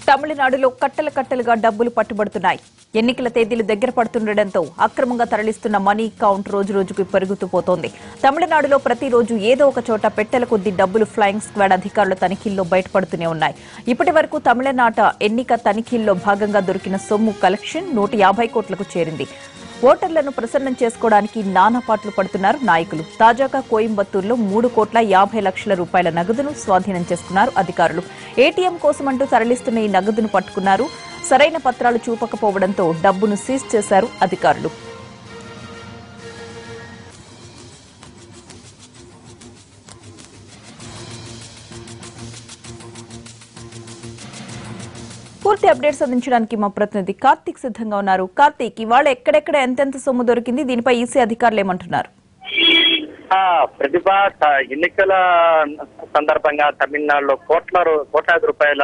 తమిళనాడులో కట్టలుగా డబ్బులు పట్టుబడుతున్నాయి. ఎన్నికల తేదీలు దగ్గర పడుతుండటంతో అక్రమంగా తరలిస్తున్న మనీ కౌంట్ రోజురోజుకు పెరుగుతూ పోతోంది. తమిళనాడులో ప్రతిరోజు ఏదో ఒక చోట పెట్టెల కొద్దీ డబ్బులు ఫ్లయింగ్ స్క్వాడ్ అధికారుల తనిఖీల్లో బయటపడుతూనే ఉన్నాయి. ఇప్పటి వరకు తమిళనాట ఎన్నిక తనిఖీల్లో భాగంగా దొరికిన సొమ్ము కలెక్షన్ 150 కోట్లకు చేరింది. ఓటర్లను ప్రసన్నం చేసుకోవడానికి నానాపాట్లు పడుతున్నారు నాయకులు. తాజాగా కోయంబత్తూరులో 3,50,00,000 రూపాయల నగదును స్వాధీనం చేసుకున్నారు అధికారులు. ఏటీఎం కోసమంటూ తరలిస్తున్న ఈ నగదును పట్టుకున్నారు. సరైన పత్రాలు చూపకపోవడంతో డబ్బును సీజ్ చేశారు అధికారులు. పూర్తి అప్డేట్స్ అందించడానికి మా ప్రతినిధి కార్తీక్ సిద్ధంగా ఉన్నారు. కార్తీక్, ఇవాళ ఎక్కడెక్కడ ఎంతెంత సొమ్ము దొరికింది, దీనిపై ఈసీ అధికారులు ఏమంటున్నారు? ప్రతిభ ఎన్నికల సందర్భంగా తమిళనాడులో కోట్లాది రూపాయల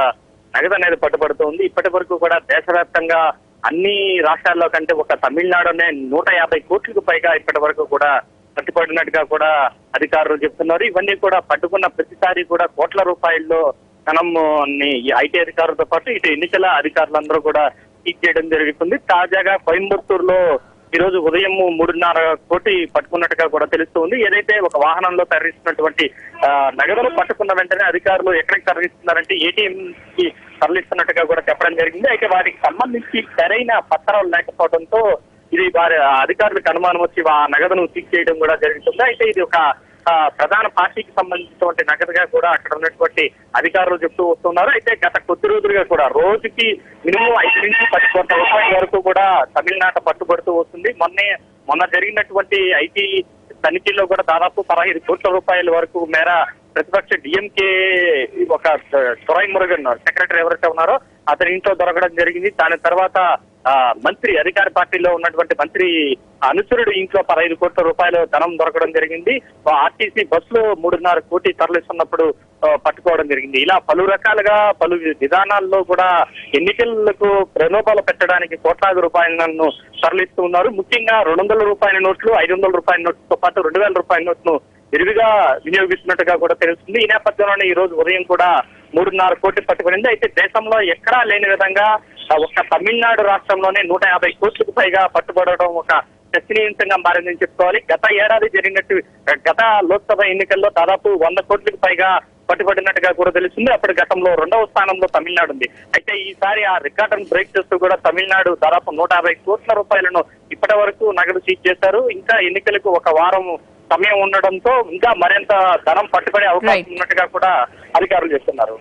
నగదు అనేది పట్టుబడుతుంది. ఇప్పటి వరకు కూడా దేశవ్యాప్తంగా అన్ని రాష్ట్రాల్లో కంటే ఒక తమిళనాడునే 150 కోట్లకు పైగా ఇప్పటి వరకు కూడా పట్టుబడినట్టుగా కూడా అధికారులు చెప్తున్నారు. ఇవన్నీ కూడా పట్టుకున్న ప్రతిసారి కూడా కోట్ల రూపాయల్లో మనం ఐటీ అధికారులతో పాటు ఇటు ఎన్నికల అధికారులందరూ కూడా సీజ్ చేయడం జరుగుతుంది. తాజాగా కోయంబత్తూరులో ఈ రోజు ఉదయం 3.5 కోటి పట్టుకున్నట్టుగా కూడా తెలుస్తుంది. ఏదైతే ఒక వాహనంలో తరలిస్తున్నటువంటి నగదును పట్టుకున్న వెంటనే అధికారులు ఎక్కడికి తరలిస్తున్నారంటే ఏటీఎం కి తరలిస్తున్నట్టుగా కూడా చెప్పడం జరిగింది. అయితే వారికి సంబంధించి సరైన పత్రాలు లేకపోవడంతో ఇది వారి అధికారులకు అనుమానం వచ్చి ఆ నగదును సీజ్ చేయడం కూడా జరుగుతుంది. అయితే ఇది ఒక ప్రధాన పార్టీకి సంబంధించినటువంటి నగదుగా కూడా అక్కడ ఉన్నటువంటి అధికారులు చెప్తూ వస్తున్నారు. అయితే గత కొద్ది రోజులుగా కూడా రోజుకి మినిమం 5 నుంచి 10 కోట్ల రూపాయల వరకు కూడా తమిళనాట పట్టుబడుతూ వస్తుంది. మొన్న జరిగినటువంటి ఐటీ తనిఖీల్లో కూడా దాదాపు 15 కోట్ల రూపాయల వరకు మేర ప్రతిపక్ష డిఎంకే ఒక తురైమురుగన్ సెక్రటరీ ఎవరైతే ఉన్నారో అతని ఇంట్లో దొరకడం జరిగింది. దాని తర్వాత మంత్రి అధికార పార్టీలో ఉన్నటువంటి మంత్రి అనుచరుడు ఇంట్లో 15 కోట్ల రూపాయల ధనం దొరకడం జరిగింది. ఆర్టీసీ బస్సులో 3.5 కోటి తరలిస్తున్నప్పుడు పట్టుకోవడం జరిగింది. ఇలా పలు రకాలుగా పలు విధానాల్లో కూడా ఎన్నికలకు ప్రలోభాలు పెట్టడానికి కోట్లాది రూపాయలను తరలిస్తూ ఉన్నారు. ముఖ్యంగా 200 రూపాయల నోట్లు, 500 రూపాయల నోట్లతో పాటు 2,000 రూపాయల నోట్ను విరివిగా వినియోగిస్తున్నట్టుగా కూడా తెలుస్తుంది. ఈ నేపథ్యంలోనే ఈ రోజు ఉదయం కూడా 3.5 కోట్లు పట్టుకునింది. అయితే దేశంలో ఎక్కడా లేని విధంగా ఒక తమిళనాడు రాష్ట్రంలోనే 150 కోట్లకు పైగా పట్టుబడడం ఒక చర్చనీయాంశంగా మారిందని చెప్పుకోవాలి. గత ఏడాది జరిగినట్టు గత లోక్సభ ఎన్నికల్లో దాదాపు 100 కోట్లకు పైగా పట్టుబడినట్టుగా కూడా తెలుస్తుంది. అప్పుడు గతంలో 2వ స్థానంలో తమిళనాడు ఉంది. అయితే ఈసారి ఆ రికార్డును బ్రేక్ చేస్తూ కూడా తమిళనాడు దాదాపు 150 కోట్ల రూపాయలను ఇప్పటి వరకు నగదు సీజ్ చేశారు. ఇంకా ఎన్నికలకు ఒక వారం సమయం ఉండడంతో ఇంకా మరింత ధనం పట్టుబడే అవకాశం ఉన్నట్టుగా కూడా అధికారులు చెప్తున్నారు.